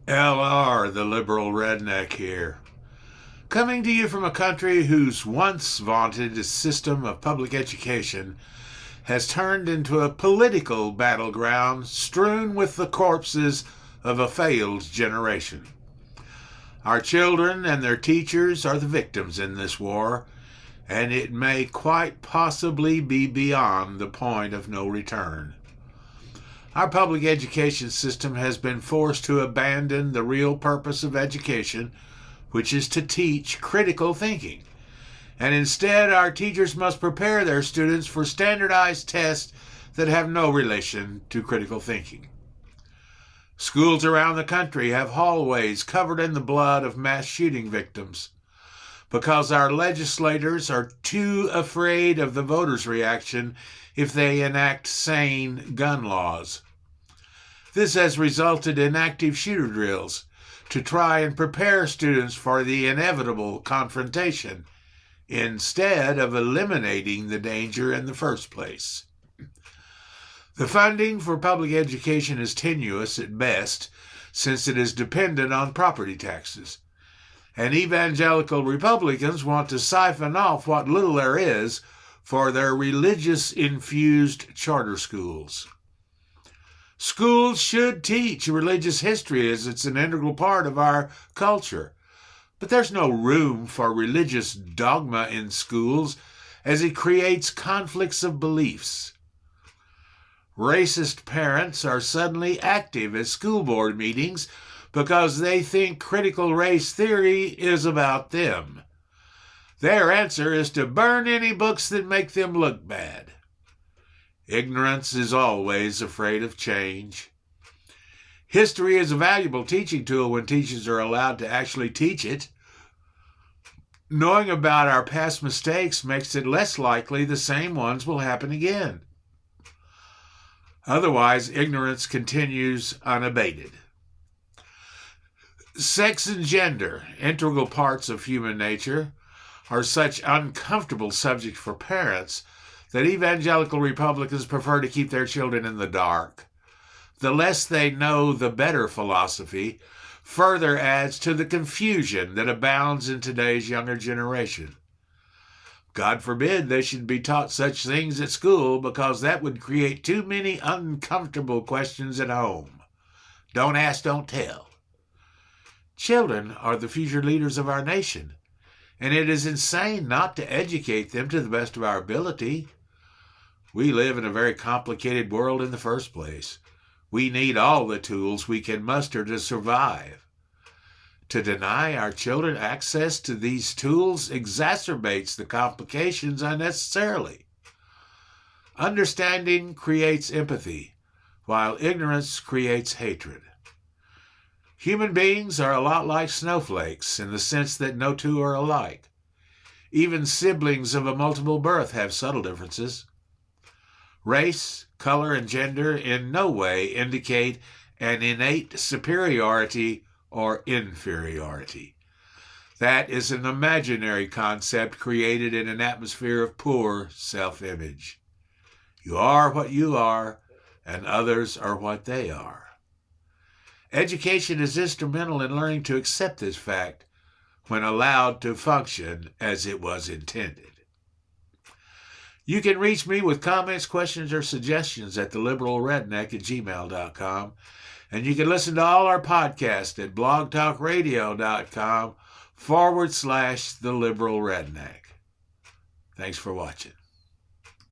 LR, the Liberal Redneck here. Coming to you from a country whose once vaunted system of public education has turned into a political battleground strewn with the corpses of a failed generation. Our children and their teachers are the victims in this war, and it may quite possibly be beyond the point of no return. Our public education system has been forced to abandon the real purpose of education, which is to teach critical thinking. And instead, our teachers must prepare their students for standardized tests that have no relation to critical thinking. Schools around the country have hallways covered in the blood of mass shooting victims because our legislators are too afraid of the voters' reaction if they enact sane gun laws. This has resulted in active shooter drills to try and prepare students for the inevitable confrontation instead of eliminating the danger in the first place. The funding for public education is tenuous at best, since it is dependent on property taxes. And evangelical Republicans want to siphon off what little there is for their religious-infused charter schools. Schools should teach religious history as it's an integral part of our culture. But there's no room for religious dogma in schools as it creates conflicts of beliefs. Racist parents are suddenly active at school board meetings because they think critical race theory is about them. Their answer is to burn any books that make them look bad. Ignorance is always afraid of change. History is a valuable teaching tool when teachers are allowed to actually teach it. Knowing about our past mistakes makes it less likely the same ones will happen again. Otherwise, ignorance continues unabated. Sex and gender, integral parts of human nature, are such uncomfortable subjects for parents that evangelical Republicans prefer to keep their children in the dark. The less they know, the better philosophy further adds to the confusion that abounds in today's younger generation. God forbid they should be taught such things at school, because that would create too many uncomfortable questions at home. Don't ask, don't tell. Children are the future leaders of our nation, and it is insane not to educate them to the best of our ability. We live in a very complicated world in the first place. We need all the tools we can muster to survive. To deny our children access to these tools exacerbates the complications unnecessarily. Understanding creates empathy, while ignorance creates hatred. Human beings are a lot like snowflakes in the sense that no two are alike. Even siblings of a multiple birth have subtle differences. Race, color, and gender in no way indicate an innate superiority or inferiority. That is an imaginary concept created in an atmosphere of poor self-image. You are what you are, and others are what they are. Education is instrumental in learning to accept this fact when allowed to function as it was intended. You can reach me with comments, questions, or suggestions at theliberalredneck@gmail.com. And you can listen to all our podcasts at blogtalkradio.com/theliberalredneck. Thanks for watching.